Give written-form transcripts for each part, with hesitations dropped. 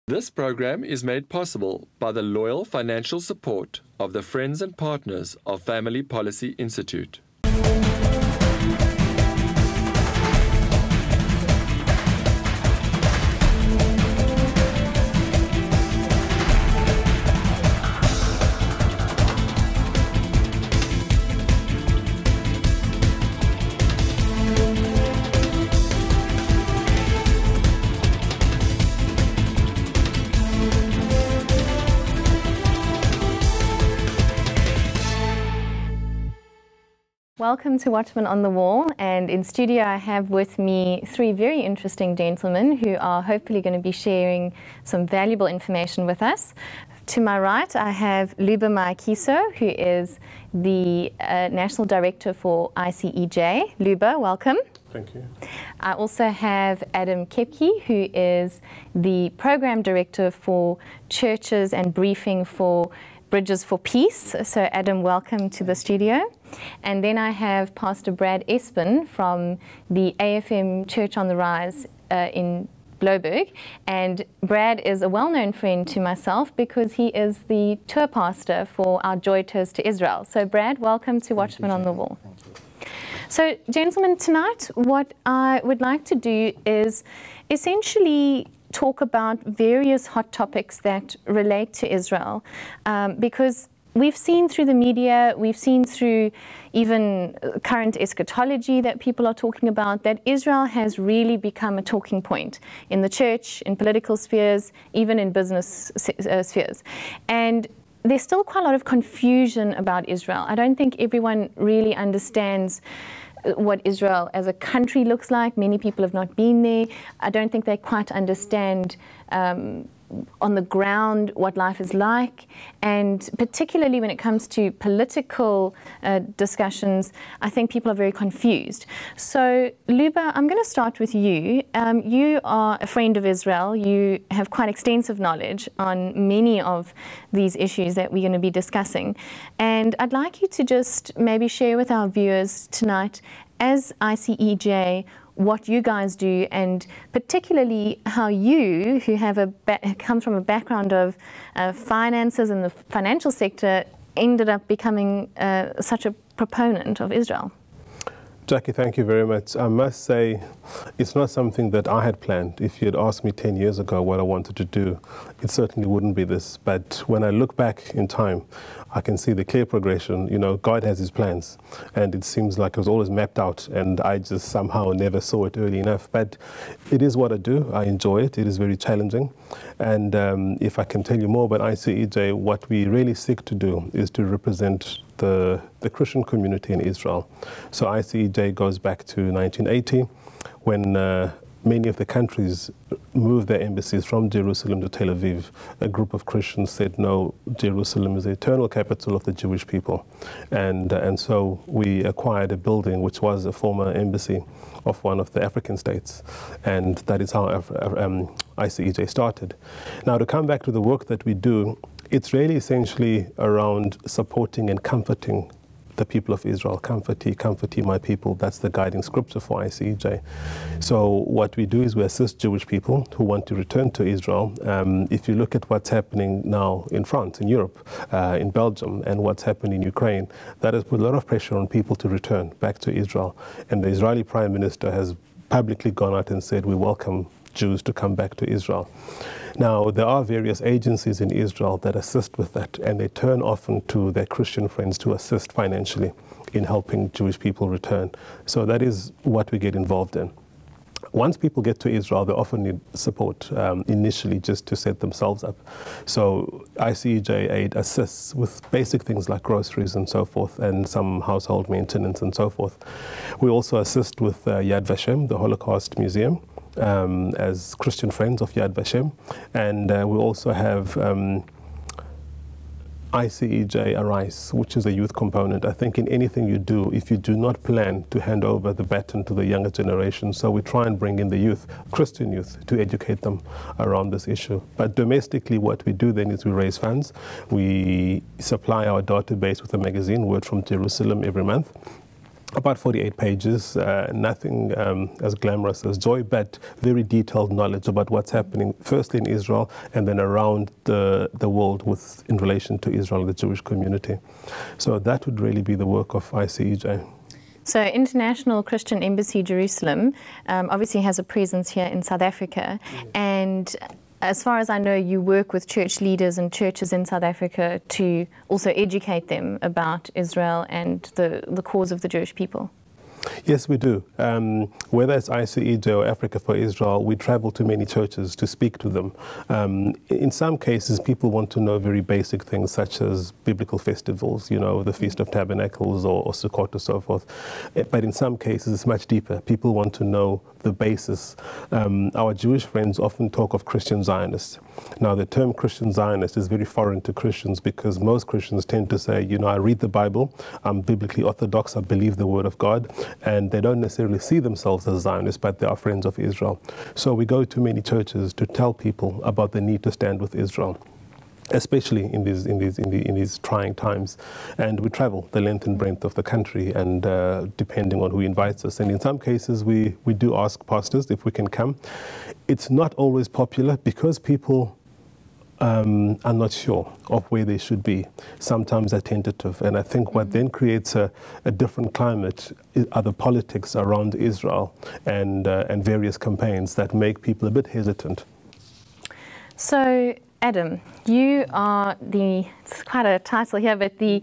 This program is made possible by the loyal financial support of the friends and partners of Family Policy Institute. Welcome to Watchmen on the Wall, and in studio I have with me three very interesting gentlemen who are hopefully going to be sharing some valuable information with us. To my right I have Luba Maakiso, who is the National Director for ICEJ. Luba, welcome. Thank you. I also have Adam Kepke, who is the Program Director for Churches and Briefing for Bridges for Peace. So Adam, welcome to the studio. And then I have Pastor Brad Espen from the AFM Church on the Rise in Bloberg. And Brad is a well-known friend to myself because he is the tour pastor for our Joy Tours to Israel. So Brad, welcome to Watchmen on the Wall. So gentlemen, tonight what I would like to do is essentially talk about various hot topics that relate to Israel, because we've seen through the media, we've seen through even current eschatology that people are talking about, that Israel has really become a talking point in the church, in political spheres, even in business spheres. And there's still quite a lot of confusion about Israel. I don't think everyone really understands what Israel as a country looks like. Many people have not been there. I don't think they quite understand on the ground what life is like, and particularly when it comes to political discussions, I think people are very confused. So Luba, I'm going to start with you. You are a friend of Israel. You have quite extensive knowledge on many of these issues that we're going to be discussing, and I'd like you to just maybe share with our viewers tonight, as ICEJ, what you guys do, and particularly how you, who have come from a background of finances in the financial sector, ended up becoming such a proponent of Israel. Jackie, thank you very much. I must say, it's not something that I had planned. If you had asked me 10 years ago what I wanted to do, it certainly wouldn't be this. But when I look back in time, I can see the clear progression. You know, God has his plans, and it seems like it was always mapped out, and I just somehow never saw it early enough. But it is what I do. I enjoy it. It is very challenging. And if I can tell you more about ICEJ, what we really seek to do is to represent the Christian community in Israel. So ICEJ goes back to 1980, when many of the countries moved their embassies from Jerusalem to Tel Aviv. A group of Christians said, no, Jerusalem is the eternal capital of the Jewish people. And so we acquired a building which was a former embassy of one of the African states. And that is how ICEJ started. Now, to come back to the work that we do, it's really essentially around supporting and comforting the people of Israel. Comfort ye my people. That's the guiding scripture for ICEJ. So what we do is we assist Jewish people who want to return to Israel. If you look at what's happening now in France, in Europe, in Belgium, and what's happened in Ukraine, that has put a lot of pressure on people to return back to Israel. And the Israeli Prime Minister has publicly gone out and said, we welcome Jews to come back to Israel. Now, there are various agencies in Israel that assist with that, and they turn often to their Christian friends to assist financially in helping Jewish people return. So that is what we get involved in. Once people get to Israel, they often need support initially just to set themselves up. So ICEJ Aid assists with basic things like groceries and so forth, and some household maintenance and so forth. We also assist with Yad Vashem, the Holocaust Museum, as Christian friends of Yad Vashem. And we also have ICEJ Arise, which is a youth component. I think in anything you do, if you do not plan to hand over the baton to the younger generation, so we try and bring in the youth, Christian youth, to educate them around this issue. But domestically, what we do then is we raise funds. We supply our database with a magazine, Word from Jerusalem, every month. About 48 pages, nothing as glamorous as joy, but very detailed knowledge about what's happening, firstly in Israel and then around the world in relation to Israel and the Jewish community. So that would really be the work of ICEJ. So International Christian Embassy Jerusalem obviously has a presence here in South Africa, and as far as I know, you work with church leaders and churches in South Africa to also educate them about Israel and the cause of the Jewish people. Yes, we do. Whether it's ICEJ or Africa for Israel, we travel to many churches to speak to them. In some cases, people want to know very basic things such as biblical festivals, you know, the Feast of Tabernacles or Sukkot or so forth. But in some cases, it's much deeper. People want to know the basis. Our Jewish friends often talk of Christian Zionists. Now, the term Christian Zionist is very foreign to Christians because most Christians tend to say, you know, I read the Bible, I'm biblically orthodox, I believe the Word of God, and they don't necessarily see themselves as Zionists, but they are friends of Israel. So we go to many churches to tell people about the need to stand with Israel, especially in these trying times. And we travel the length and breadth of the country, and depending on who invites us. And in some cases, we do ask pastors if we can come. It's not always popular because people are not sure of where they should be. Sometimes they're tentative. And I think what then creates a different climate are the politics around Israel and various campaigns that make people a bit hesitant. So, Adam, you are it's quite a title here, but the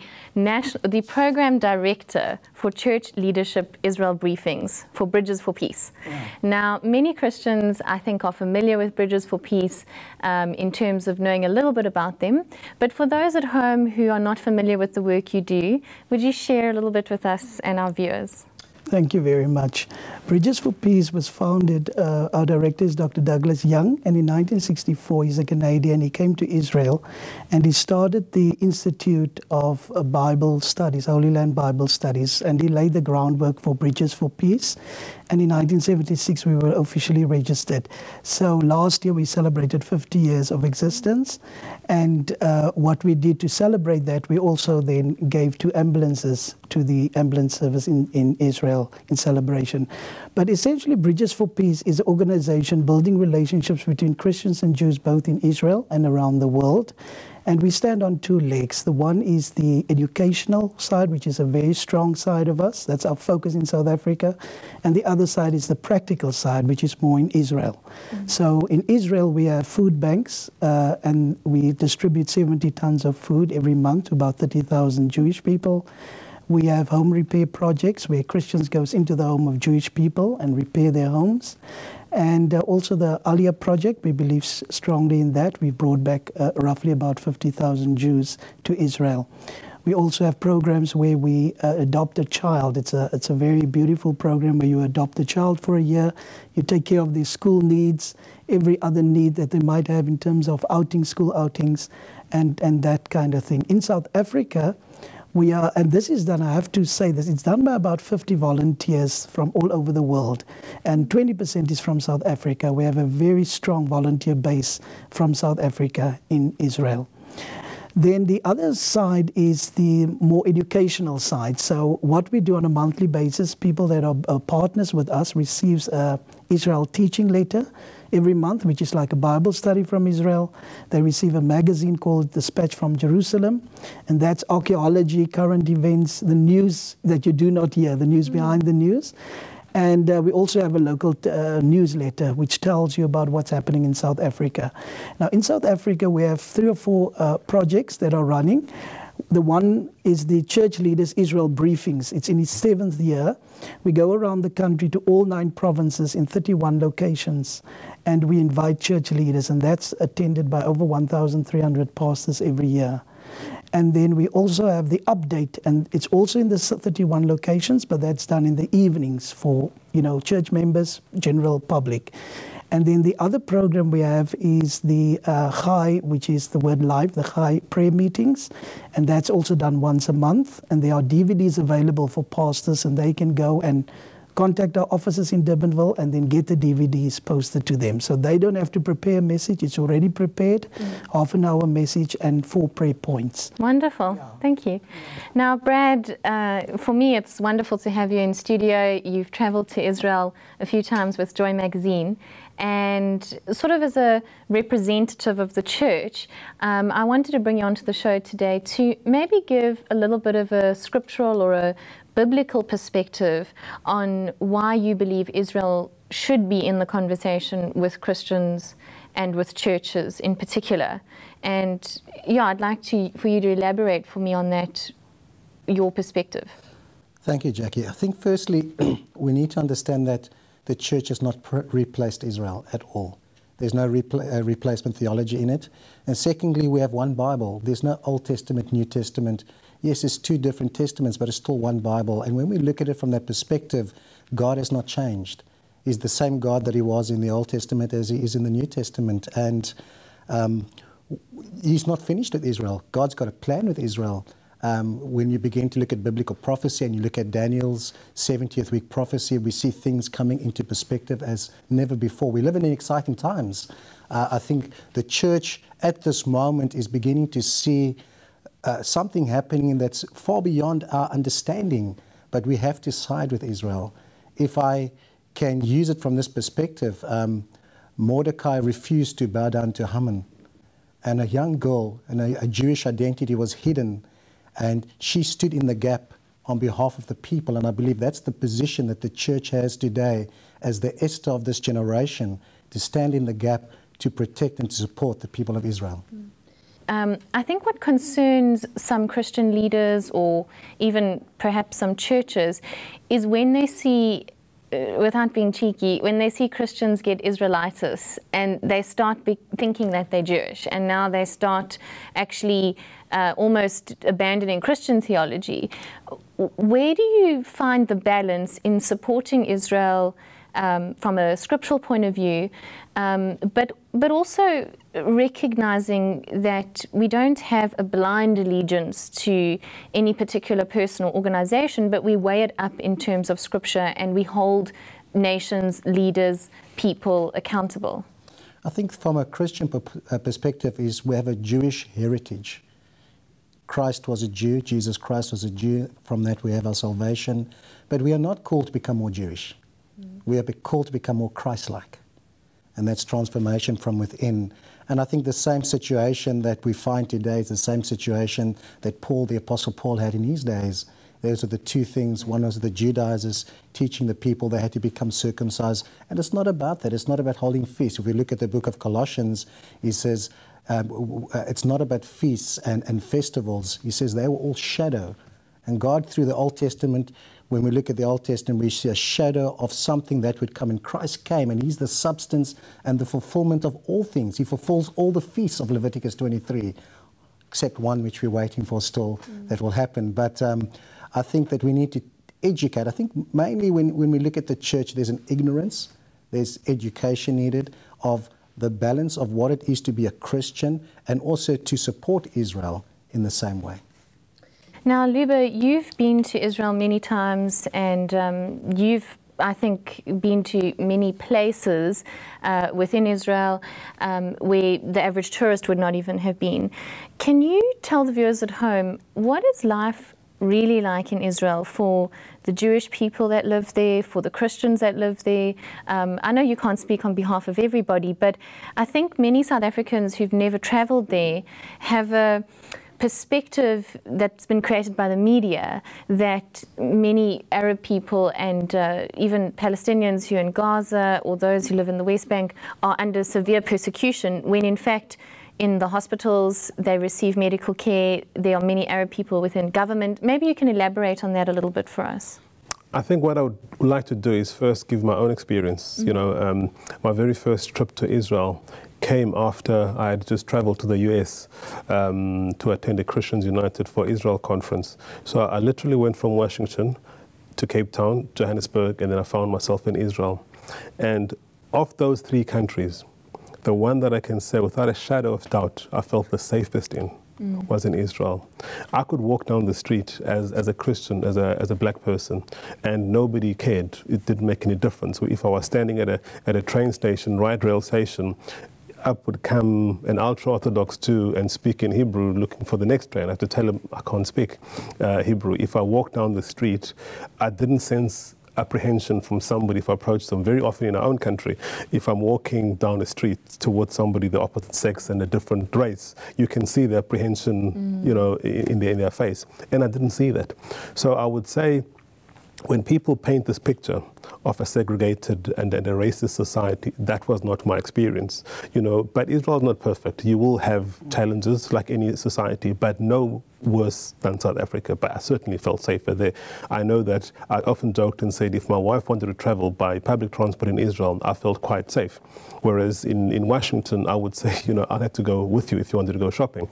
Program Director for Church Leadership Israel Briefings for Bridges for Peace. Yeah. Now, many Christians, I think, are familiar with Bridges for Peace in terms of knowing a little bit about them. But for those at home who are not familiar with the work you do, would you share a little bit with us and our viewers? Thank you very much. Bridges for Peace was founded, our director is Dr. Douglas Young, and in 1964, he's a Canadian. He came to Israel, and he started the Institute of Bible Studies, Holy Land Bible Studies, and he laid the groundwork for Bridges for Peace. And in 1976, we were officially registered. So last year, we celebrated 50 years of existence. And what we did to celebrate that, we also then gave 2 ambulances to the ambulance service in Israel in celebration. But essentially, Bridges for Peace is an organization building relationships between Christians and Jews, both in Israel and around the world. And we stand on 2 legs. The one is the educational side, which is a very strong side of us. That's our focus in South Africa. And the other side is the practical side, which is more in Israel. Mm-hmm. So in Israel, we have food banks, and we distribute 70 tons of food every month to about 30,000 Jewish people. We have home repair projects where Christians go into the home of Jewish people and repair their homes. And also the Aliyah project, we believe strongly in that. We've brought back roughly about 50,000 Jews to Israel. We also have programs where we adopt a child. It's a very beautiful program where you adopt a child for a year. You take care of their school needs, every other need that they might have in terms of school outings, and that kind of thing. In South Africa, we are, and this is done, I have to say this, it's done by about 50 volunteers from all over the world, and 20% is from South Africa. We have a very strong volunteer base from South Africa in Israel. Then the other side is the more educational side. So what we do on a monthly basis, people that are partners with us receives a Israel teaching letter every month, which is like a Bible study from Israel. They receive a magazine called Dispatch from Jerusalem, and that's archaeology, current events, the news that you do not hear, the news behind the news. And we also have a local newsletter which tells you about what's happening in South Africa. Now, in South Africa, we have 3 or 4 projects that are running. The one is the Church Leaders Israel Briefings. It's in its 7th year. We go around the country to all 9 provinces in 31 locations, and we invite church leaders, and that's attended by over 1,300 pastors every year. And then we also have the update, and it's also in the 31 locations, but that's done in the evenings for, church members, general public. And then the other program we have is the Chai, which is the word live, the Chai prayer meetings. And that's also done once a month. And there are DVDs available for pastors, and they can go and contact our offices in Durbanville and then get the DVDs posted to them. So they don't have to prepare a message. It's already prepared, half an hour message and 4 prayer points. Wonderful. Yeah. Thank you. Now, Brad, for me, it's wonderful to have you in studio. You've traveled to Israel a few times with Joy Magazine. And sort of as a representative of the church, I wanted to bring you onto the show today to maybe give a little bit of a scriptural or a biblical perspective on why you believe Israel should be in the conversation with Christians and with churches in particular. And yeah, I'd like for you to elaborate for me on that, your perspective. Thank you, Jackie. I think firstly, we need to understand that the church has not replaced Israel at all. There's no replacement theology in it. And secondly, we have one Bible. There's no Old Testament, New Testament. Yes, it's 2 different testaments, but it's still one Bible. And when we look at it from that perspective, God has not changed. He's the same God that he was in the Old Testament as he is in the New Testament. And he's not finished with Israel. God's got a plan with Israel. When you begin to look at biblical prophecy and you look at Daniel's 70th week prophecy, we see things coming into perspective as never before. We live in exciting times. I think the church at this moment is beginning to see something happening that's far beyond our understanding, but we have to side with Israel. If I can use it from this perspective, Mordecai refused to bow down to Haman, and a young girl and a Jewish identity was hidden, and she stood in the gap on behalf of the people. And I believe that's the position that the church has today as the Esther of this generation, to stand in the gap to protect and to support the people of Israel. I think what concerns some Christian leaders, or even perhaps some churches, is when they see, without being cheeky, when they see Christians get Israelitis and they start thinking that they're Jewish, and now they start actually almost abandoning Christian theology. Where do you find the balance in supporting Israel from a scriptural point of view, but also recognizing that we don't have a blind allegiance to any particular person or organization, but we weigh it up in terms of scripture and we hold nations, leaders, people accountable? I think from a Christian perspective is we have a Jewish heritage. Christ was a Jew, Jesus Christ was a Jew. From that we have our salvation. But we are not called to become more Jewish. We are called to become more Christ-like. And that's transformation from within. And I think the same situation that we find today is the same situation that the Apostle Paul had in his days. Those are the 2 things. One was the Judaizers teaching the people they had to become circumcised. And it's not about that. It's not about holding feasts. If we look at the book of Colossians, he says it's not about feasts and festivals. He says they were all shadow. And God, through the Old Testament, when we look at the Old Testament, we see a shadow of something that would come. And Christ came, and he's the substance and the fulfillment of all things. He fulfills all the feasts of Leviticus 23, except one which we're waiting for still that will happen. But I think that we need to educate. I think mainly when we look at the church, there's an ignorance, there's education needed of the balance of what it is to be a Christian and also to support Israel in the same way. Now, Luba, you've been to Israel many times, and you've, I think, been to many places within Israel where the average tourist would not even have been. Can you tell the viewers at home, what is life really like in Israel for the Jewish people that live there, for the Christians that live there? I know you can't speak on behalf of everybody, but I think many South Africans who've never traveled there have a perspective that's been created by the media that many Arab people and even Palestinians who are in Gaza or those who live in the West Bank are under severe persecution, when in fact in the hospitals they receive medical care. There are many Arab people within government. Maybe you can elaborate on that a little bit for us. I think what I would like to do is first give my own experience. You know, my very first trip to Israel came after I had just traveled to the US to attend a Christians United for Israel conference. So I literally went from Washington to Cape Town, Johannesburg, and then I found myself in Israel. And of those 3 countries, the one that I can say without a shadow of doubt I felt the safest in was in Israel. I could walk down the street as a Christian, as a black person, and nobody cared. It didn't make any difference. If I was standing at a train station, right rail station, up would come an ultra-Orthodox Jew and speak in Hebrew looking for the next train. I have to tell him I can't speak Hebrew. If I walked down the street, I didn't sense apprehension from somebody if I approached them. Very often in our own country, if I'm walking down the street towards somebody the opposite sex and a different race, you can see the apprehension, you know, in their face. And I didn't see that. So I would say, when people paint this picture of a segregated and a racist society, that was not my experience, you know. But Israel is not perfect. You will have challenges like any society, but no worse than South Africa. But I certainly felt safer there. I know that I often joked and said if my wife wanted to travel by public transport in Israel, I felt quite safe. Whereas in Washington, I would say, you know, I'd have to go with you if you wanted to go shopping.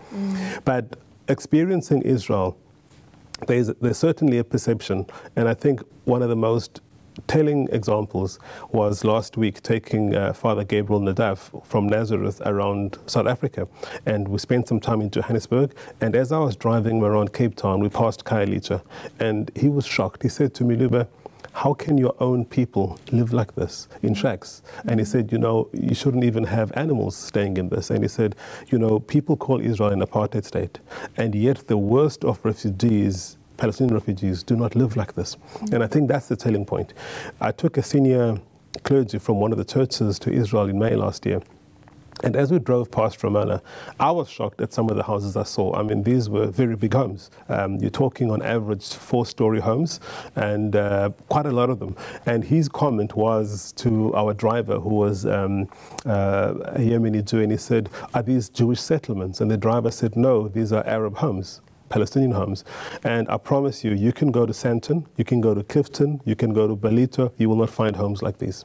But experiencing Israel, there's certainly a perception, and I think one of the most telling examples was last week taking Father Gabriel Nadaf from Nazareth around South Africa, and we spent some time in Johannesburg, and as I was driving around Cape Town, we passed Khayelitsha, and he was shocked. He said to me, Lube, how can your own people live like this in shacks? And he said, you know, you shouldn't even have animals staying in this. And he said, you know, people call Israel an apartheid state, and yet the worst of refugees, Palestinian refugees, do not live like this. And I think that's the telling point. I took a senior clergy from one of the churches to Israel in May last year. And as we drove past Ramallah, I was shocked at some of the houses I saw. I mean, these were very big homes. You're talking on average 4-story homes, and quite a lot of them. And his comment was to our driver, who was a Yemeni Jew, and he said, are these Jewish settlements? And the driver said, no, these are Arab homes, Palestinian homes. And I promise you, you can go to Sandton, you can go to Clifton, you can go to Balito, you will not find homes like these.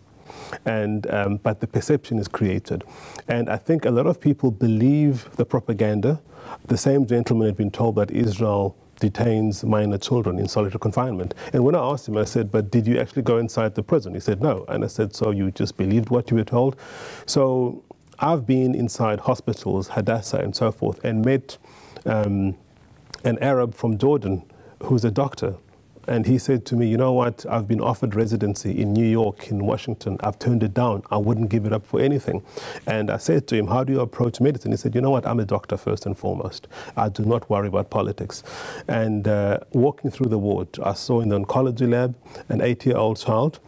And but the perception is created. And I think a lot of people believe the propaganda. The same gentleman had been told that Israel detains minor children in solitary confinement. And when I asked him, I said, but did you actually go inside the prison? He said, no. And I said, so you just believed what you were told? So I've been inside hospitals, Hadassah and so forth, and met an Arab from Jordan who's a doctor. And he said to me, you know what, I've been offered residency in New York, in Washington. I've turned it down. I wouldn't give it up for anything. And I said to him, how do you approach medicine? He said, you know what, I'm a doctor first and foremost. I do not worry about politics. And walking through the ward, I saw in the oncology lab an 8-year-old child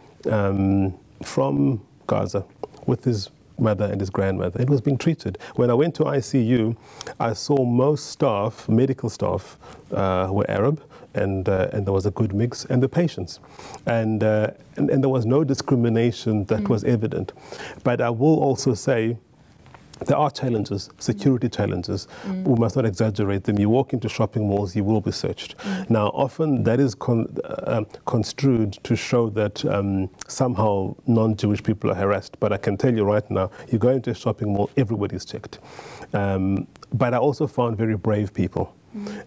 from Gaza with his mother and his grandmother. It was being treated. When I went to ICU, I saw most staff, medical staff, were Arab, and there was a good mix, and the patients. And there was no discrimination that was evident. But I will also say, there are challenges, security challenges. We must not exaggerate them. You walk into shopping malls, you will be searched. Now, often that is construed to show that somehow non-Jewish people are harassed. But I can tell you right now, you go into a shopping mall, everybody's checked. But I also found very brave people.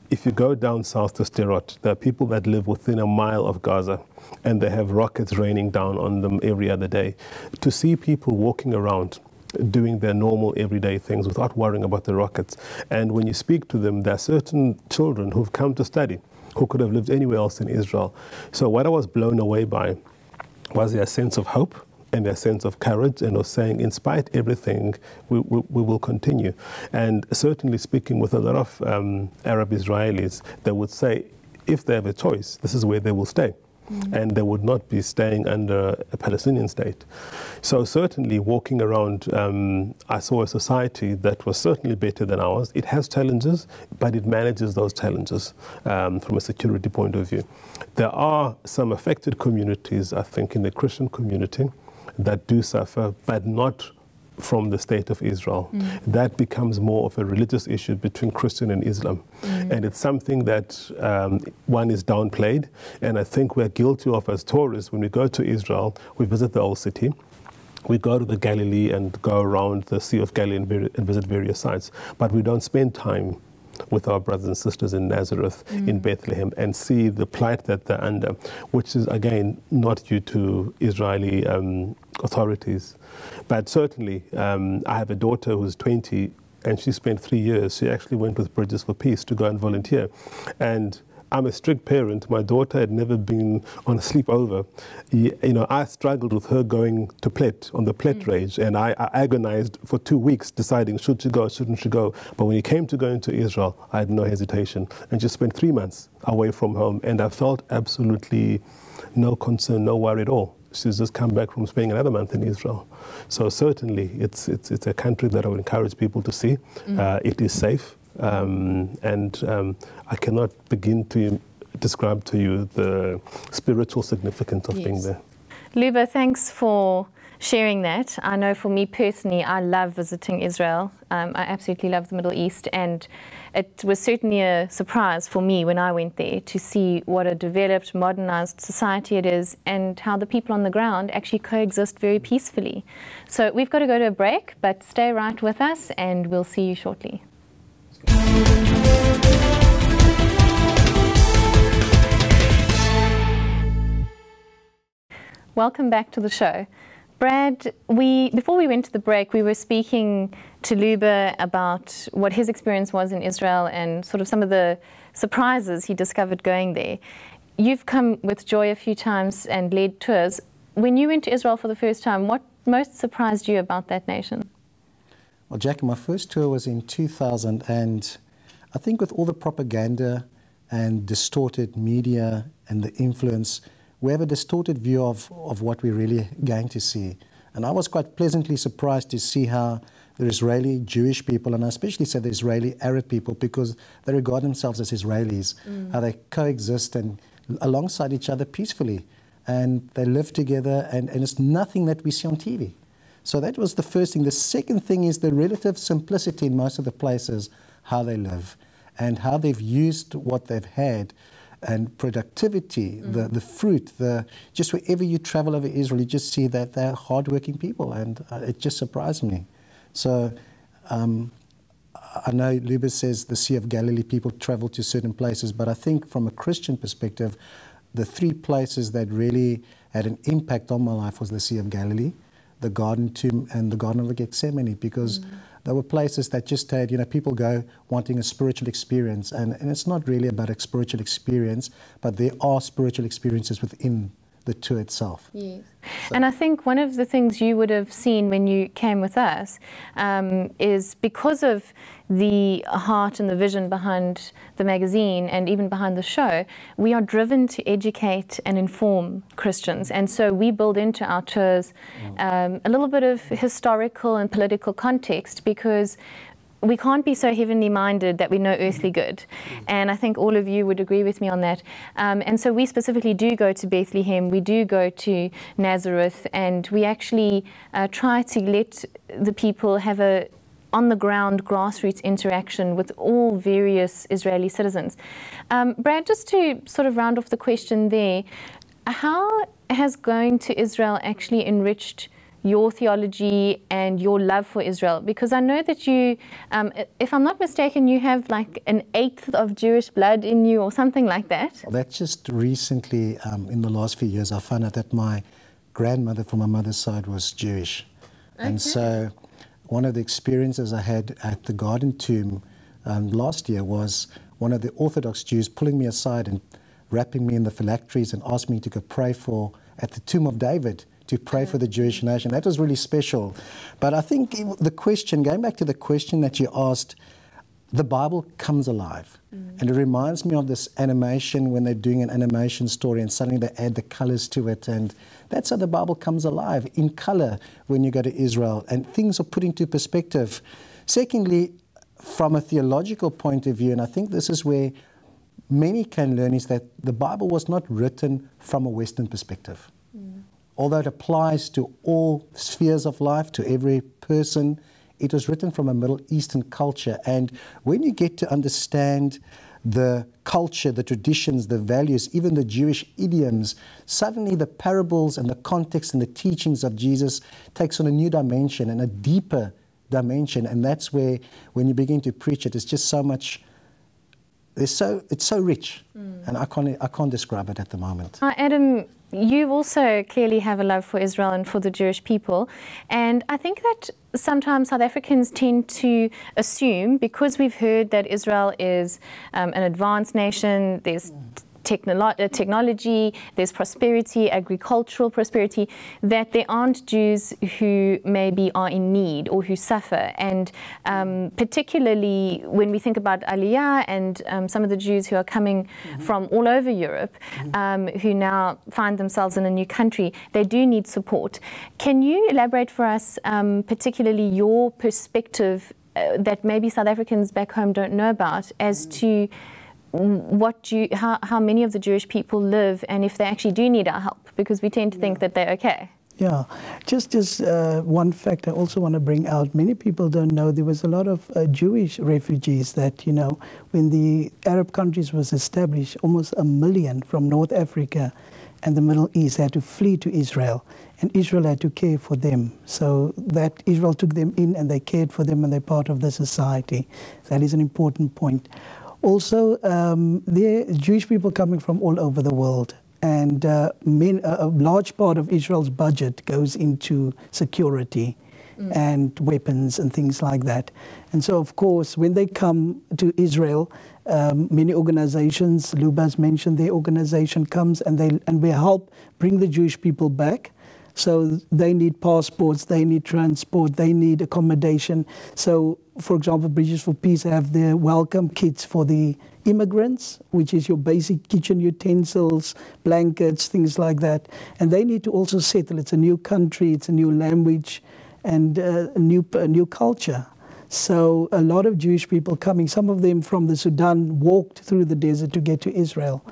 If you go down south to Sderot, there are people that live within a mile of Gaza, and they have rockets raining down on them every other day. To see people walking around, doing their normal everyday things without worrying about the rockets. And when you speak to them, there are certain children who've come to study who could have lived anywhere else in Israel. So what I was blown away by was their sense of hope and their sense of courage, and was saying, in spite of everything, we will continue. And certainly speaking with a lot of Arab Israelis, they would say, if they have a choice, this is where they will stay. And they would not be staying under a Palestinian state. So certainly walking around, I saw a society that was certainly better than ours. It has challenges, but it manages those challenges from a security point of view. There are some affected communities, I think, in the Christian community that do suffer, but not from the state of Israel. That becomes more of a religious issue between Christian and Islam. And it's something that one is downplayed, and I think we're guilty of as tourists. When we go to Israel, we visit the old city, we go to the Galilee and go around the Sea of Galilee and visit various sites, but we don't spend time with our brothers and sisters in Nazareth, in Bethlehem, and see the plight that they're under, which is, again, not due to Israeli authorities. But certainly, I have a daughter who's 20, and she spent 3 years. She actually went with Bridges for Peace to go and volunteer. And I'm a strict parent. My daughter had never been on a sleepover. I struggled with her going to Plet, on the Plet range, and I agonized for 2 weeks deciding should she go, shouldn't she go. But when it came to going to Israel, I had no hesitation and just spent 3 months away from home, and I felt absolutely no concern, no worry at all. She's just come back from spending another month in Israel. So certainly it's a country that I would encourage people to see. It is safe. I cannot begin to describe to you the spiritual significance of being there. Luba, thanks for sharing that. I know for me personally, I love visiting Israel. I absolutely love the Middle East, and it was certainly a surprise for me when I went there to see what a developed, modernized society it is and how the people on the ground actually coexist very peacefully. So we've got to go to a break, but stay right with us and we'll see you shortly. Welcome back to the show. Brad, before we went to the break, we were speaking to Luba about what his experience was in Israel and sort of some of the surprises he discovered going there. You've come with Joy a few times and led tours. When you went to Israel for the first time, what most surprised you about that nation? Well, Jackie, my first tour was in 2000, and I think with all the propaganda and distorted media and the influence, we have a distorted view of what we're really going to see. And I was quite pleasantly surprised to see how the Israeli Jewish people, and I especially say the Israeli Arab people, because they regard themselves as Israelis, how they coexist and alongside each other peacefully. And they live together, and it's nothing that we see on TV. So that was the first thing. The second thing is the relative simplicity in most of the places, how they live, and how they've used what they've had, and productivity, the fruit, just wherever you travel over Israel, you just see that they're hardworking people, and it just surprised me. So I know Luba says the Sea of Galilee, people travel to certain places, but I think from a Christian perspective, the 3 places that really had an impact on my life was the Sea of Galilee, the Garden Tomb, and the Garden of Gethsemane, because there were places that just had, people go wanting a spiritual experience, and it's not really about a spiritual experience, but there are spiritual experiences within the tour itself. Yes. So. And I think one of the things you would have seen when you came with us is because of the heart and the vision behind the magazine and even behind the show, we are driven to educate and inform Christians. And so we build into our tours a little bit of historical and political context, because we can't be so heavenly minded that we know earthly good. And I think all of you would agree with me on that. And so we specifically do go to Bethlehem, we do go to Nazareth, and we actually try to let the people have a on-the-ground grassroots interaction with all various Israeli citizens. Brad, just to sort of round off the question there, how has going to Israel actually enriched your theology and your love for Israel? Because I know that you, if I'm not mistaken, you have like an 1/8 of Jewish blood in you or something like that. Well, that just recently, in the last few years, I found out that my grandmother from my mother's side was Jewish. Okay. And so one of the experiences I had at the Garden Tomb last year was one of the Orthodox Jews pulling me aside and wrapping me in the phylacteries and asking me to go pray for, at the tomb of David, to pray for the Jewish nation. That was really special. But I think the question, going back to the question that you asked, the Bible comes alive. And it reminds me of this animation when they're doing an animation story and suddenly they add the colors to it. And that's how the Bible comes alive, in color, when you go to Israel. And things are put into perspective. Secondly, from a theological point of view, and I think this is where many can learn, is that the Bible was not written from a Western perspective. Although it applies to all spheres of life, to every person, it was written from a Middle Eastern culture. And when you get to understand the culture, the traditions, the values, even the Jewish idioms, suddenly the parables and the context and the teachings of Jesus takes on a new dimension and a deeper dimension. And that's where, when you begin to preach it, it's just so much, it's so rich. And I can't describe it at the moment. Adam, you also clearly have a love for Israel and for the Jewish people. And I think that sometimes South Africans tend to assume, because we've heard that Israel is an advanced nation, there's technology, there's prosperity, agricultural prosperity, that there aren't Jews who maybe are in need or who suffer. And particularly when we think about Aliyah and some of the Jews who are coming from all over Europe, who now find themselves in a new country, they do need support. Can you elaborate for us, particularly your perspective that maybe South Africans back home don't know about, as to how many of the Jewish people live, and if they actually do need our help, because we tend to think that they're okay. Yeah, just one fact I also want to bring out. Many people don't know there was a lot of Jewish refugees that, you know, when the Arab countries was established, almost 1 million from North Africa and the Middle East had to flee to Israel, and Israel had to care for them. So that Israel took them in and they cared for them and they're part of the society. That is an important point. Also, there are Jewish people coming from all over the world, and a large part of Israel's budget goes into security and weapons and things like that. And so, of course, when they come to Israel, many organizations, Luba's mentioned their organization comes and we help bring the Jewish people back. So they need passports, they need transport, they need accommodation. So, for example, Bridges for Peace have their welcome kits for the immigrants, which is your basic kitchen utensils, blankets, things like that. And they need to also settle. It's a new country, it's a new language, and a new culture. So a lot of Jewish people coming, some of them from the Sudan, walked through the desert to get to Israel.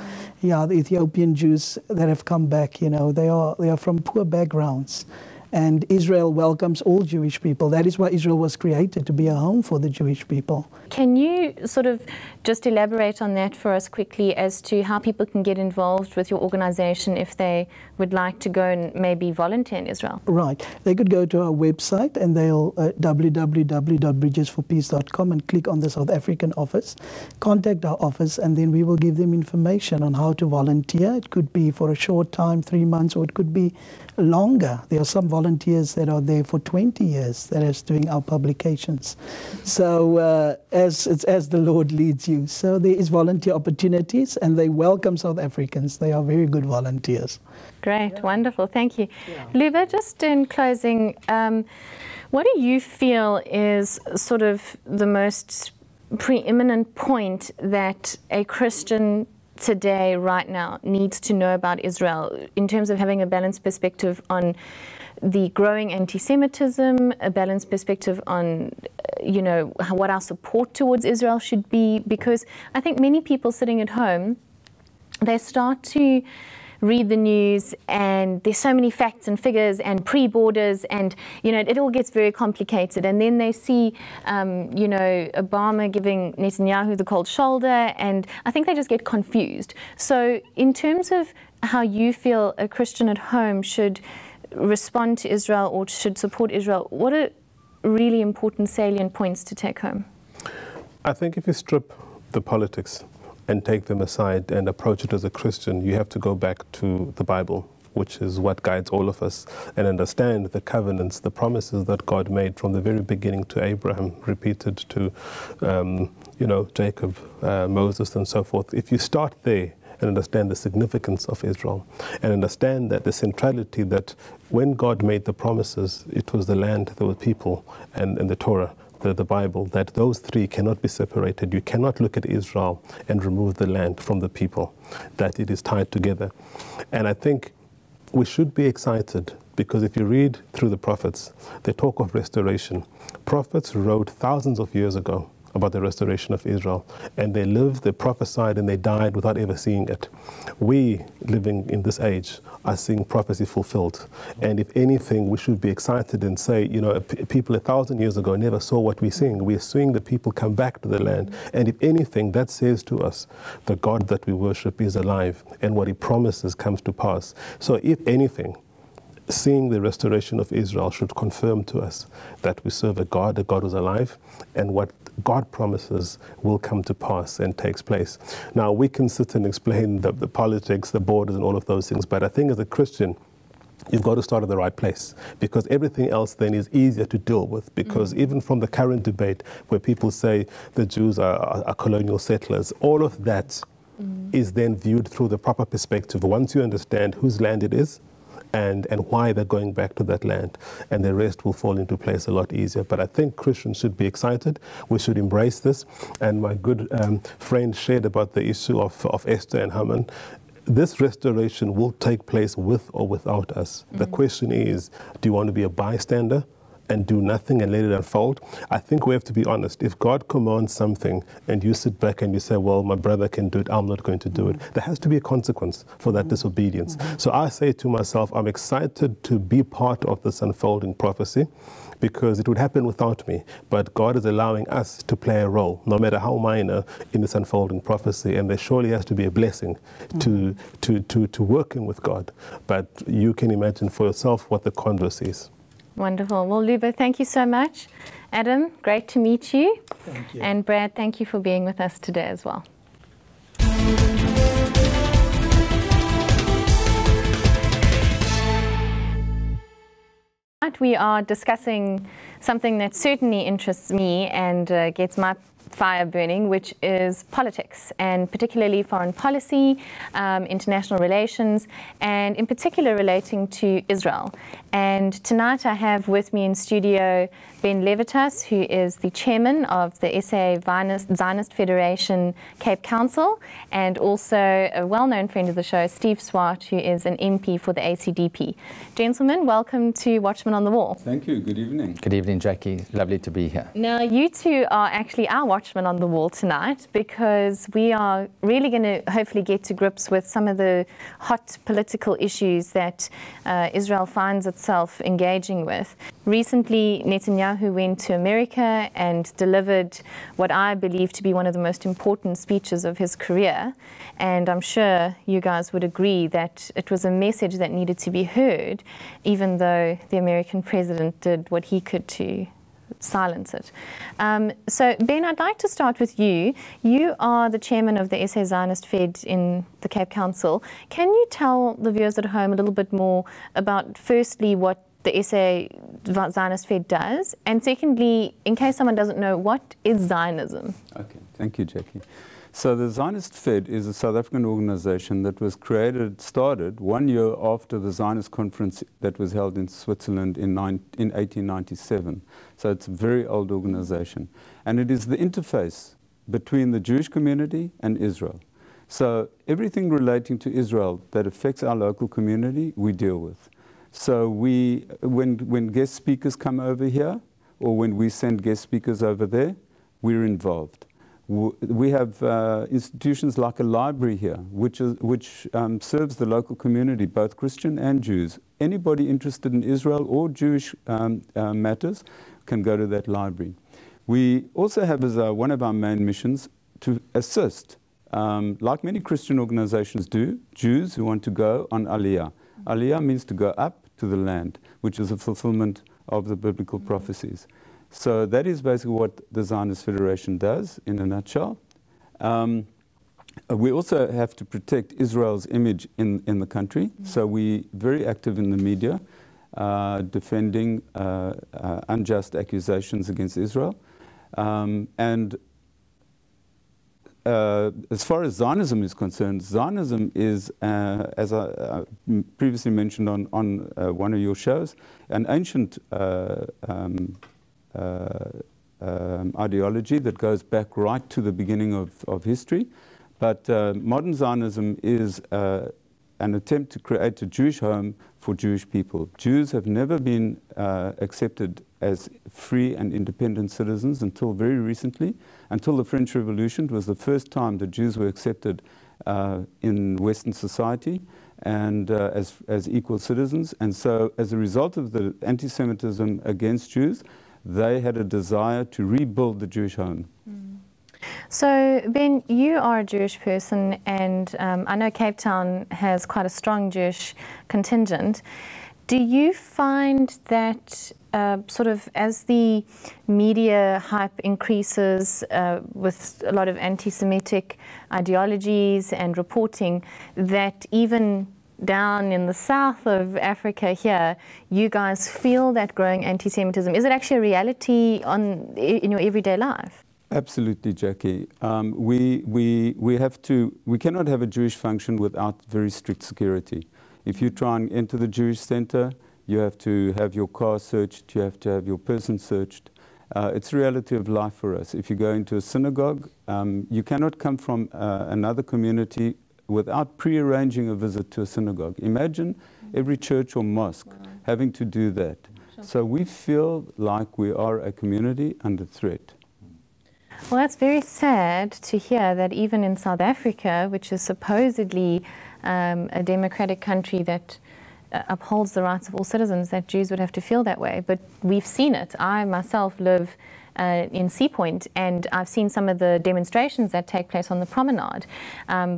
Yeah, the Ethiopian Jews that have come back, you know, they are from poor backgrounds. And Israel welcomes all Jewish people. That is why Israel was created, to be a home for the Jewish people. Can you sort of just elaborate on that for us quickly, as to how people can get involved with your organization if they would like to go and maybe volunteer in Israel? Right. They could go to our website and they'll www.bridgesforpeace.com and click on the South African office, contact our office, and then we will give them information on how to volunteer. It could be for a short time, 3 months, or it could be longer. There are some volunteers that are there for 20 years that are doing our publications. So as the Lord leads you. So there is volunteer opportunities, and they welcome South Africans. They are very good volunteers. Great, wonderful, thank you. Luba, just in closing, what do you feel is sort of the most preeminent point that a Christian today, right now, needs to know about Israel, in terms of having a balanced perspective on the growing anti-Semitism, a balanced perspective on, you know, what our support towards Israel should be? Because I think many people sitting at home, they start to read the news and there's so many facts and figures and pre-borders, and, you know, it all gets very complicated. And then they see, you know, Obama giving Netanyahu the cold shoulder, and I think they just get confused. So in terms of how you feel a Christian at home should respond to Israel or should support Israel, what are really important salient points to take home? I think if you strip the politics and take them aside and approach it as a Christian, you have to go back to the Bible, which is what guides all of us, and understand the covenants, the promises that God made from the very beginning to Abraham, repeated to, you know, Jacob, Moses, and so forth. If you start there and understand the significance of Israel, and understand that the centrality that when God made the promises, it was the land, there were people, and the Torah, the Bible, that those three cannot be separated. You cannot look at Israel and remove the land from the people, that it is tied together. And I think we should be excited, because if you read through the prophets, they talk of restoration. Prophets wrote thousands of years ago about the restoration of Israel, and they lived, they prophesied, and they died without ever seeing it. We, living in this age, are seeing prophecy fulfilled. And if anything, we should be excited and say, you know, people 1,000 years ago never saw what we're seeing. We're seeing the people come back to the land. And if anything, that says to us, the God that we worship is alive, and what he promises comes to pass. So if anything, seeing the restoration of Israel should confirm to us that we serve a God who's alive, and what God promises will come to pass and takes place. Now, we can sit and explain the politics, the borders, and all of those things, but I think as a Christian, you've got to start at the right place, because everything else then is easier to deal with, because even from the current debate where people say the Jews are colonial settlers, all of that is then viewed through the proper perspective once you understand whose land it is and why they're going back to that land, and the rest will fall into place a lot easier. But I think Christians should be excited. We should embrace this. And my good friend shared about the issue of Esther and Haman. This restoration will take place with or without us. The question is, do you want to be a bystander and do nothing and let it unfold? I think we have to be honest. If God commands something and you sit back and you say, well, my brother can do it, I'm not going to do it, there has to be a consequence for that disobedience. So I say to myself, I'm excited to be part of this unfolding prophecy, because it would happen without me. But God is allowing us to play a role, no matter how minor, in this unfolding prophecy. And there surely has to be a blessing to working with God. But you can imagine for yourself what the converse is. Wonderful. Well, Lubo, thank you so much. Adam, great to meet you. Thank you. And Brad, thank you for being with us today as well. We are discussing something that certainly interests me and gets my fire burning, which is politics, and particularly foreign policy, international relations, and in particular relating to Israel. And tonight I have with me in studio Ben Levitas, who is the chairman of the SA Zionist Federation Cape Council, and also a well-known friend of the show, Steve Swart, who is an MP for the ACDP. Gentlemen, welcome to Watchmen on the Wall. Thank you. Good evening. Good evening, Jackie. Lovely to be here. Now, you two are actually our Watchmen on the Wall tonight, because we are really going to hopefully get to grips with some of the hot political issues that Israel finds itself engaging with. Recently, Netanyahu went to America and delivered what I believe to be one of the most important speeches of his career. And I'm sure you guys would agree that it was a message that needed to be heard, even though the American president did what he could to silence it. So, Ben, I'd like to start with you. You are the chairman of the SA Zionist Fed in the Cape Council. Can you tell the viewers at home a little bit more about, firstly, what the SA Zionist Fed does, and secondly, in case someone doesn't know, what is Zionism? Okay, thank you, Jackie. So the Zionist Fed is a South African organization that was started 1 year after the Zionist conference that was held in Switzerland in 1897. So it's a very old organization. And it is the interface between the Jewish community and Israel. So everything relating to Israel that affects our local community, we deal with. So when guest speakers come over here, or when we send guest speakers over there, we're involved. We have institutions like a library here, which serves the local community, both Christian and Jews. Anybody interested in Israel or Jewish matters can go to that library. We also have as one of our main missions to assist, like many Christian organizations do, Jews who want to go on Aliyah. Aliyah means to go up to the land, which is a fulfillment of the biblical prophecies. So that is basically what the Zionist Federation does in a nutshell. We also have to protect Israel's image in the country. So we're very active in the media, defending unjust accusations against Israel. As far as Zionism is concerned, Zionism is, as I previously mentioned on one of your shows, an ancient ideology that goes back right to the beginning of history. But modern Zionism is an attempt to create a Jewish home for Jewish people. Jews have never been accepted as free and independent citizens until very recently. Until the French Revolution, it was the first time that Jews were accepted in Western society and as equal citizens. And so as a result of the anti-Semitism against Jews, they had a desire to rebuild the Jewish home. So, Ben, you are a Jewish person, and I know Cape Town has quite a strong Jewish contingent. Do you find that sort of as the media hype increases with a lot of anti-Semitic ideologies and reporting, that even down in the south of Africa here, you guys feel that growing anti-Semitism? Is it actually a reality in your everyday life? Absolutely, Jackie. We cannot have a Jewish function without very strict security. If you try and enter the Jewish center, you have to have your car searched, you have to have your person searched. It's a reality of life for us. If you go into a synagogue, you cannot come from another community without pre-arranging a visit to a synagogue. Imagine every church or mosque having to do that. So we feel like we are a community under threat. Well, that's very sad to hear that even in South Africa, which is supposedly a democratic country that upholds the rights of all citizens, that Jews would have to feel that way. But we've seen it. I myself live in Sea Point, and I've seen some of the demonstrations that take place on the promenade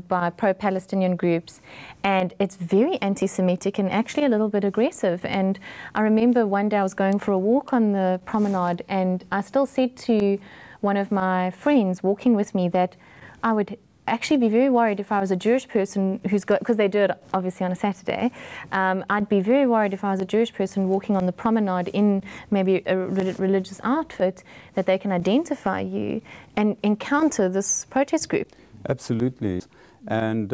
by pro-Palestinian groups, and it's very anti-Semitic and actually a little bit aggressive. And I remember one day I was going for a walk on the promenade, and I still said to one of my friends walking with me that I would actually be very worried if I was a Jewish person who's got, because they do it obviously on a Saturday, I'd be very worried if I was a Jewish person walking on the promenade in maybe a religious outfit, that they can identify you and encounter this protest group. Absolutely. And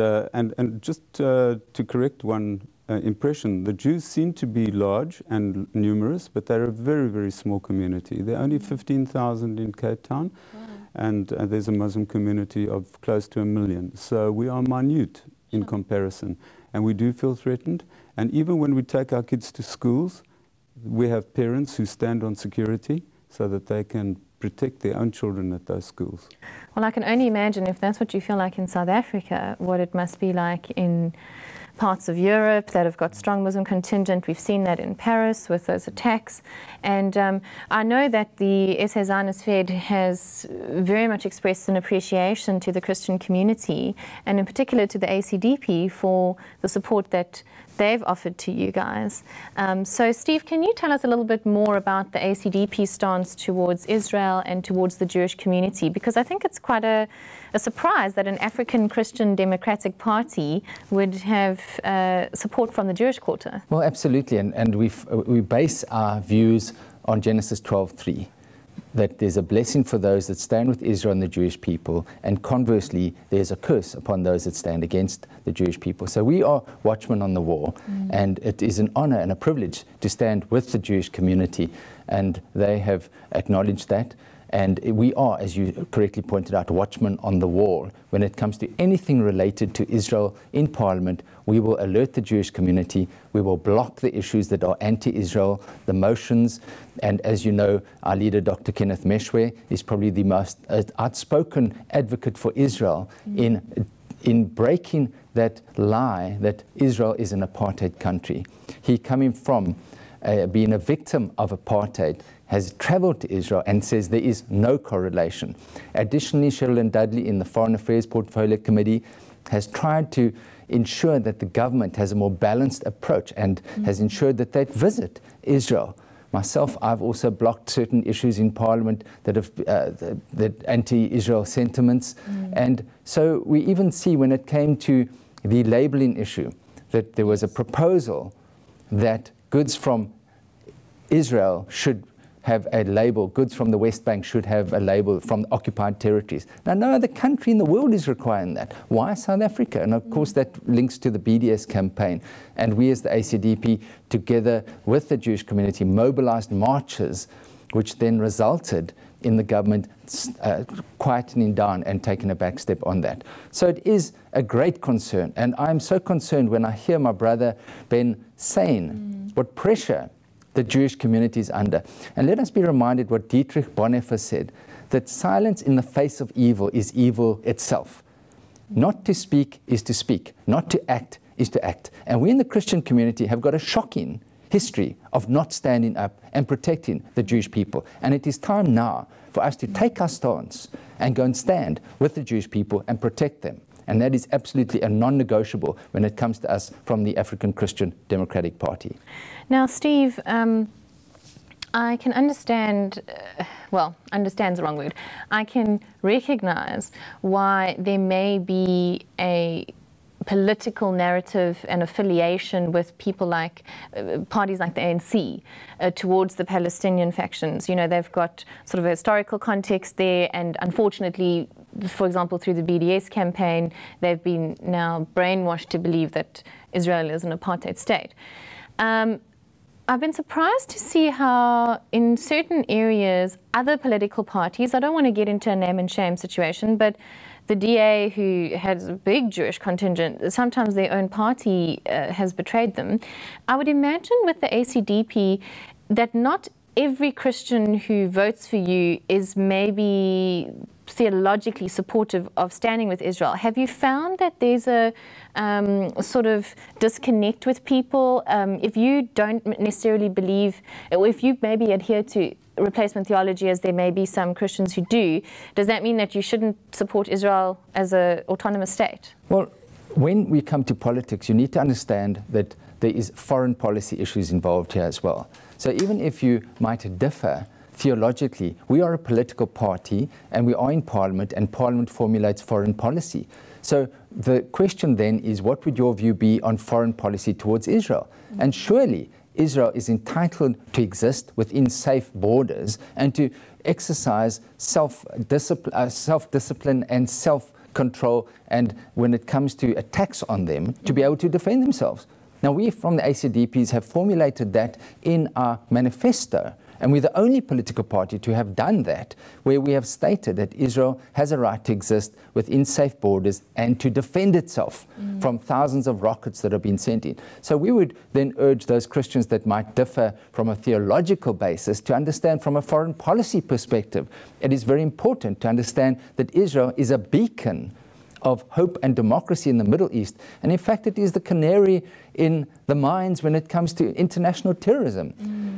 just to correct one impression, the Jews seem to be large and numerous, but they're a very, very small community. There are only 15,000 in Cape Town. Wow. And there's a Muslim community of close to 1 million. So we are minute in comparison. And we do feel threatened. And even when we take our kids to schools, we have parents who stand on security so that they can protect their own children at those schools. Well, I can only imagine, if that's what you feel like in South Africa, what it must be like in parts of Europe that have got strong Muslim contingent. We've seen that in Paris with those attacks. And I know that the SA Zionist Fed has very much expressed an appreciation to the Christian community, and in particular to the ACDP for the support that they've offered to you guys. So Steve, can you tell us a little bit more about the ACDP stance towards Israel and towards the Jewish community? Because I think it's quite a surprise that an African Christian Democratic Party would have support from the Jewish quarter. Well, absolutely, and we base our views on Genesis 12:3. That there's a blessing for those that stand with Israel and the Jewish people, and conversely, there's a curse upon those that stand against the Jewish people. So we are watchmen on the wall, and it is an honor and a privilege to stand with the Jewish community, and they have acknowledged that. And we are, as you correctly pointed out, watchmen on the wall. When it comes to anything related to Israel in Parliament, we will alert the Jewish community. We will block the issues that are anti-Israel, the motions. And as you know, our leader, Dr. Kenneth Meshwe, is probably the most outspoken advocate for Israel in breaking that lie that Israel is an apartheid country. He, coming from being a victim of apartheid, has traveled to Israel and says there is no correlation. Additionally, Sherilyn Dudley in the Foreign Affairs Portfolio Committee has tried to ensure that the government has a more balanced approach and has ensured that they visit Israel. Myself, I've also blocked certain issues in Parliament that have that anti-Israel sentiments. And so we even see when it came to the labeling issue that there was a proposal that goods from Israel should have a label, goods from the West Bank should have a label from the occupied territories. Now, no other country in the world is requiring that. Why South Africa? And of course, that links to the BDS campaign. And we as the ACDP, together with the Jewish community, mobilized marches, which then resulted in the government quietening down and taking a back step on that. So it is a great concern. And I'm so concerned when I hear my brother Ben saying what pressure the Jewish community is under. And let us be reminded what Dietrich Bonhoeffer said, that silence in the face of evil is evil itself. Not to speak is to speak. Not to act is to act. And we in the Christian community have got a shocking history of not standing up and protecting the Jewish people. And it is time now for us to take our stance and go and stand with the Jewish people and protect them. And that is absolutely a non-negotiable when it comes to us from the African Christian Democratic Party. Now, Steve, I can understand, well, understand's the wrong word. I can recognize why there may be a political narrative and affiliation with people like parties like the ANC towards the Palestinian factions. You know, they've got sort of a historical context there, and unfortunately, for example, through the BDS campaign, they've been now brainwashed to believe that Israel is an apartheid state. I've been surprised to see how in certain areas other political parties, I don't want to get into a name and shame situation, but the DA, who has a big Jewish contingent, sometimes their own party has betrayed them. I would imagine with the ACDP that not every Christian who votes for you is maybe theologically supportive of standing with Israel. Have you found that there's a sort of disconnect with people? If you don't necessarily believe, or if you maybe adhere to replacement theology, as there may be some Christians who do, does that mean that you shouldn't support Israel as an autonomous state? Well, when we come to politics, you need to understand that there is foreign policy issues involved here as well. So even if you might differ theologically, we are a political party and we are in Parliament, and Parliament formulates foreign policy. So the question then is, what would your view be on foreign policy towards Israel? And surely Israel is entitled to exist within safe borders and to exercise self-discipline and self-control, and when it comes to attacks on them, to be able to defend themselves. Now, we from the ACDPs have formulated that in our manifesto, and we're the only political party to have done that, where we have stated that Israel has a right to exist within safe borders and to defend itself from thousands of rockets that have been sent in. So we would then urge those Christians that might differ from a theological basis to understand from a foreign policy perspective. It is very important to understand that Israel is a beacon of hope and democracy in the Middle East. And in fact, it is the canary in the mines when it comes to international terrorism.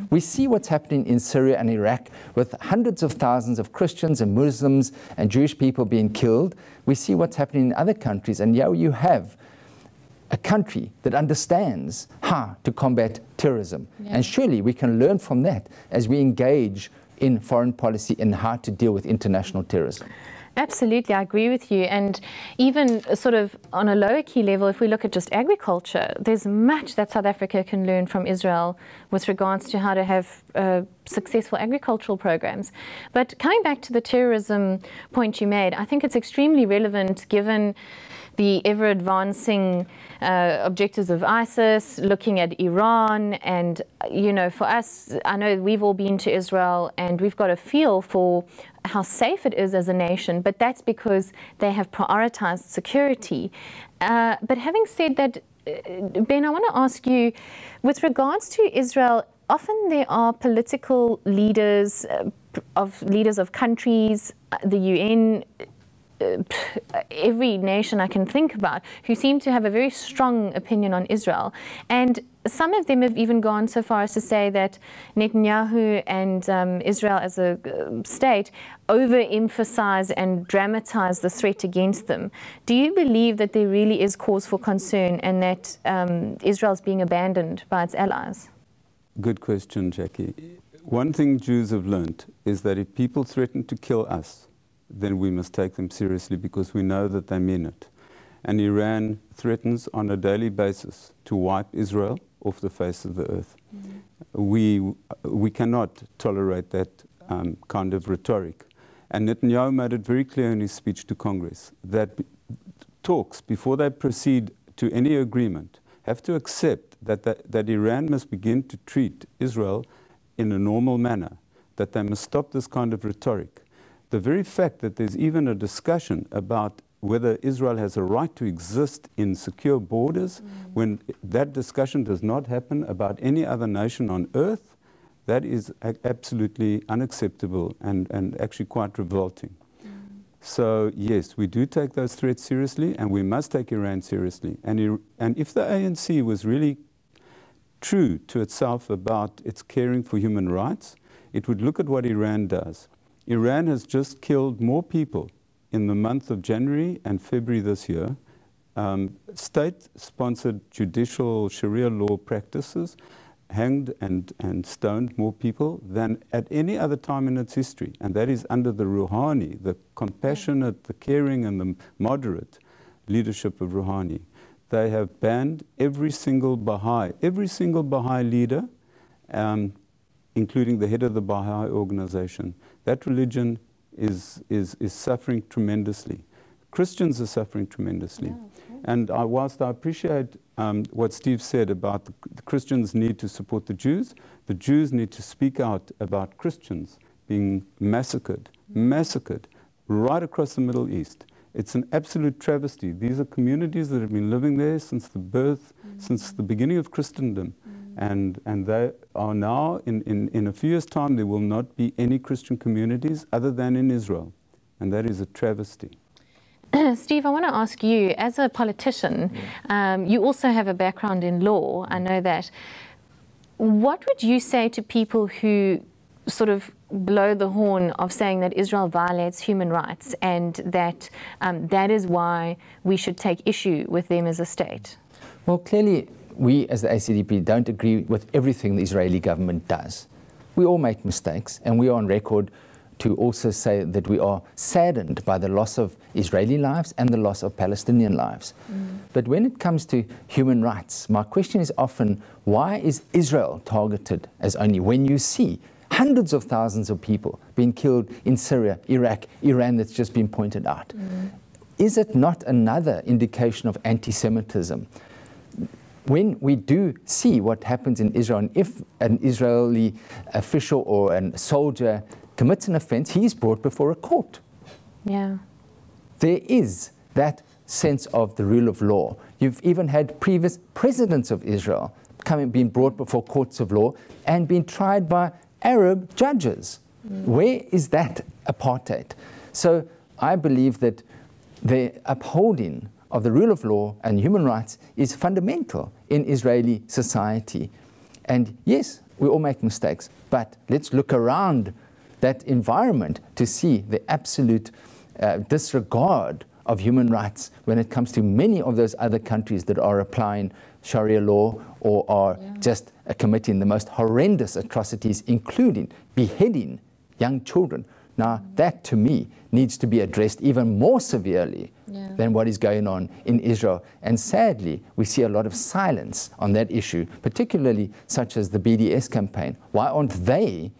We see what's happening in Syria and Iraq with hundreds of thousands of Christians and Muslims and Jewish people being killed. We see what's happening in other countries. And now you have a country that understands how to combat terrorism. And surely we can learn from that as we engage in foreign policy and how to deal with international terrorism. Absolutely, I agree with you. And even sort of on a lower key level, if we look at just agriculture, there's much that South Africa can learn from Israel with regards to how to have successful agricultural programs. But coming back to the terrorism point you made, I think it's extremely relevant given the ever-advancing objectives of ISIS, looking at Iran, and, you know, for us, I know we've all been to Israel and we've got a feel for how safe it is as a nation, but that's because they have prioritized security. But having said that, Ben, I want to ask you, with regards to Israel, often there are political leaders of countries, the UN, every nation I can think about, who seem to have a very strong opinion on Israel. And some of them have even gone so far as to say that Netanyahu and Israel as a state overemphasize and dramatize the threat against them. Do you believe that there really is cause for concern and that Israel is being abandoned by its allies? Good question, Jackie. One thing Jews have learned is that if people threaten to kill us, then we must take them seriously because we know that they mean it. And Iran threatens on a daily basis to wipe Israel off the face of the earth. We cannot tolerate that kind of rhetoric. And Netanyahu made it very clear in his speech to Congress that talks, before they proceed to any agreement, have to accept that Iran must begin to treat Israel in a normal manner, that they must stop this kind of rhetoric. The very fact that there's even a discussion about whether Israel has a right to exist in secure borders, when that discussion does not happen about any other nation on earth, that is absolutely unacceptable and actually quite revolting. So yes, we do take those threats seriously, and we must take Iran seriously. And if the ANC was really true to itself about its caring for human rights, it would look at what Iran does. Iran has just killed more people in the month of January and February this year, state-sponsored judicial Sharia law practices hanged and stoned more people than at any other time in its history. And that is under the Rouhani, the compassionate, the caring, and the moderate leadership of Rouhani. They have banned every single Baha'i leader, including the head of the Baha'i organization. That religion is suffering tremendously. Christians are suffering tremendously. And whilst I appreciate what Steve said about the Christians need to support the Jews need to speak out about Christians being massacred right across the Middle East. It's an absolute travesty. These are communities that have been living there since the birth, since the beginning of Christendom. And they are now, in a few years' time, there will not be any Christian communities other than in Israel. And that is a travesty. Steve, I want to ask you, as a politician, you also have a background in law, I know that. What would you say to people who sort of blow the horn of saying that Israel violates human rights and that that is why we should take issue with them as a state? Well, clearly, we as the ACDP don't agree with everything the Israeli government does. We all make mistakes, and we are on record to also say that we are saddened by the loss of Israeli lives and the loss of Palestinian lives. But when it comes to human rights, my question is often, why is Israel targeted as only when you see hundreds of thousands of people being killed in Syria, Iraq, Iran, that's just been pointed out? Is it not another indication of anti-Semitism? When we do see what happens in Israel, and if an Israeli official or a soldier commits an offense, he is brought before a court. Yeah. There is that sense of the rule of law. You've even had previous presidents of Israel being brought before courts of law and being tried by Arab judges. Where is that apartheid? So I believe that the upholding of the rule of law and human rights is fundamental in Israeli society. And yes, we all make mistakes, but let's look around that environment to see the absolute disregard of human rights when it comes to many of those other countries that are applying Sharia law or are just committing the most horrendous atrocities, including beheading young children. Now, that to me needs to be addressed even more severely than what is going on in Israel. And sadly, we see a lot of silence on that issue, particularly such as the BDS campaign. Why aren't they,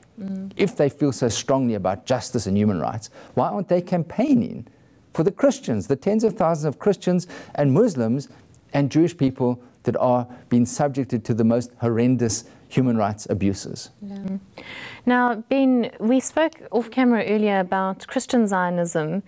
if they feel so strongly about justice and human rights, why aren't they campaigning for the Christians, the tens of thousands of Christians and Muslims and Jewish people that are being subjected to the most horrendous human rights abuses? Now, Ben, we spoke off camera earlier about Christian Zionism,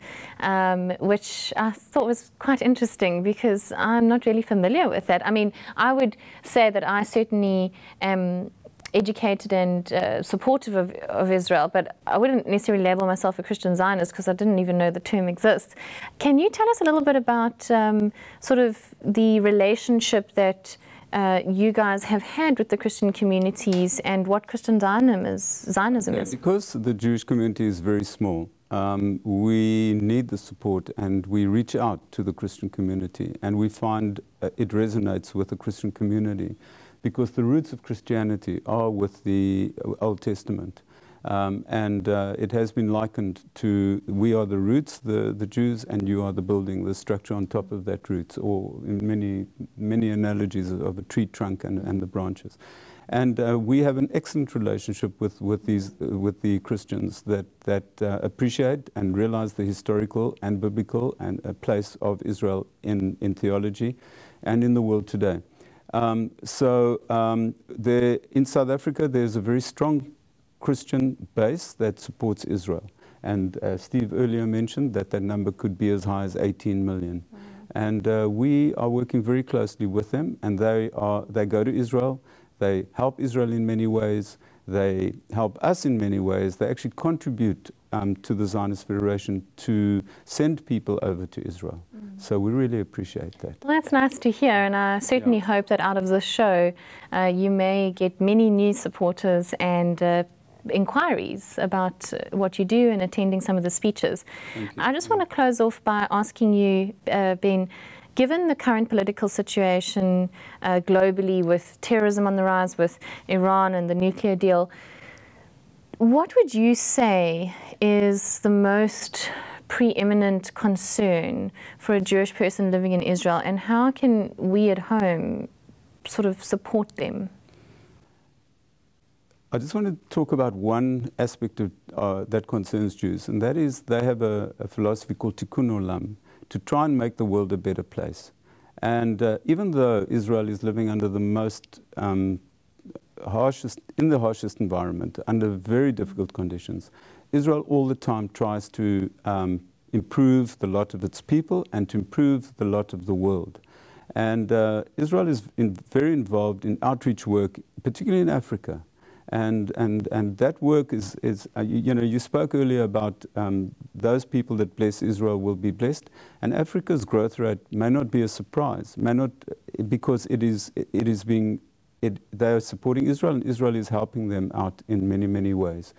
which I thought was quite interesting because I'm not really familiar with that. I mean, I would say that I certainly am educated and supportive of Israel, but I wouldn't necessarily label myself a Christian Zionist because I didn't even know the term exists. Can you tell us a little bit about sort of the relationship that you guys have had with the Christian communities and what Christian Zionism is? Because the Jewish community is very small, we need the support, and we reach out to the Christian community, and we find it resonates with the Christian community because the roots of Christianity are with the Old Testament. It has been likened to, we are the roots, the Jews, and you are the building, the structure on top of that roots, or in many analogies of a tree trunk and the branches. And we have an excellent relationship with the Christians that appreciate and realize the historical and biblical and a place of Israel in theology and in the world today. In South Africa, there's a very strong Christian base that supports Israel. And Steve earlier mentioned that number could be as high as 18 million. Wow. And we are working very closely with them, and they go to Israel, they help Israel in many ways, they help us in many ways, they actually contribute to the Zionist Federation to send people over to Israel. So we really appreciate that. Well, that's nice to hear, and I certainly hope that out of this show you may get many new supporters and inquiries about what you do and attending some of the speeches. I just want to close off by asking you, Ben, given the current political situation globally, with terrorism on the rise, with Iran and the nuclear deal, what would you say is the most preeminent concern for a Jewish person living in Israel, and how can we at home sort of support them? I just want to talk about one aspect of, that concerns Jews, and that is they have a philosophy called tikkun olam, to try and make the world a better place. And even though Israel is living under the most harshest environment, under very difficult conditions, Israel all the time tries to improve the lot of its people and to improve the lot of the world. And Israel is very involved in outreach work, particularly in Africa. And that work is you know, you spoke earlier about those people that bless Israel will be blessed. And Africa's growth rate may not be a surprise, may not, because they are supporting Israel, and Israel is helping them out in many, many ways.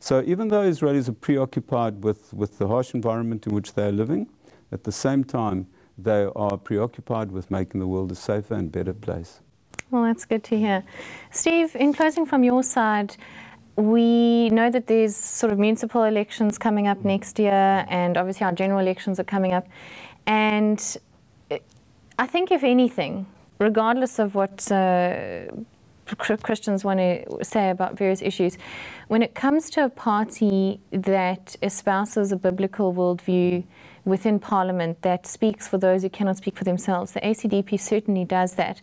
So even though Israelis are preoccupied with the harsh environment in which they are living, at the same time, they are preoccupied with making the world a safer and better place. Well, that's good to hear. Steve, in closing from your side, we know that there's sort of municipal elections coming up next year, and obviously our general elections are coming up. And I think, if anything, regardless of what Christians want to say about various issues, when it comes to a party that espouses a biblical worldview within Parliament, that speaks for those who cannot speak for themselves, the ACDP certainly does that.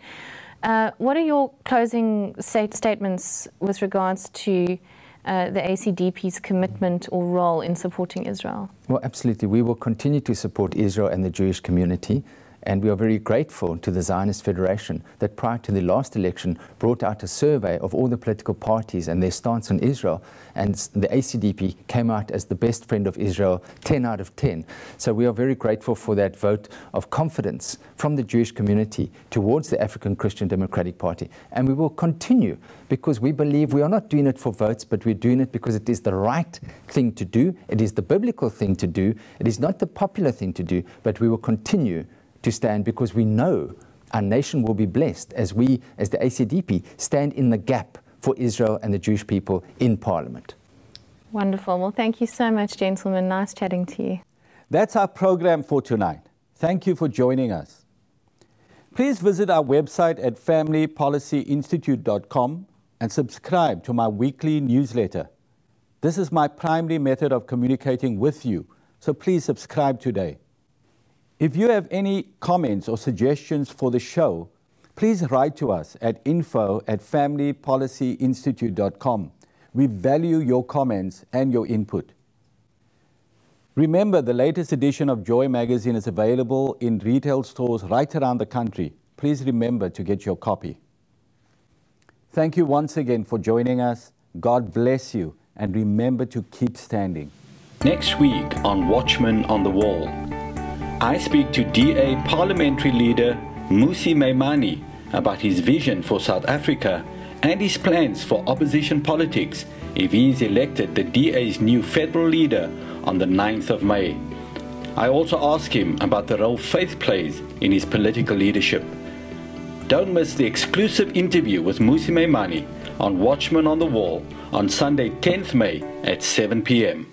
What are your closing statements with regards to the ACDP's commitment or role in supporting Israel? Well, absolutely. We will continue to support Israel and the Jewish community. And we are very grateful to the Zionist Federation that prior to the last election brought out a survey of all the political parties and their stance on Israel. And the ACDP came out as the best friend of Israel, 10 out of 10. So we are very grateful for that vote of confidence from the Jewish community towards the African Christian Democratic Party. And we will continue, because we believe we are not doing it for votes, but we're doing it because it is the right thing to do. It is the biblical thing to do. It is not the popular thing to do, but we will continue to stand, because we know our nation will be blessed as we, as the ACDP, stand in the gap for Israel and the Jewish people in Parliament. Wonderful. Well, thank you so much, gentlemen. Nice chatting to you. That's our program for tonight. Thank you for joining us. Please visit our website at familypolicyinstitute.com and subscribe to my weekly newsletter. This is my primary method of communicating with you, so please subscribe today. If you have any comments or suggestions for the show, please write to us at info@familypolicyinstitute.com. We value your comments and your input. Remember, the latest edition of Joy magazine is available in retail stores right around the country. Please remember to get your copy. Thank you once again for joining us. God bless you, and remember to keep standing. Next week on Watchmen on the Wall, I speak to DA parliamentary leader Mmusi Maimane about his vision for South Africa and his plans for opposition politics if he is elected the DA's new federal leader on the 9th of May. I also ask him about the role faith plays in his political leadership. Don't miss the exclusive interview with Mmusi Maimane on Watchmen on the Wall on Sunday 10th May at 7 p.m.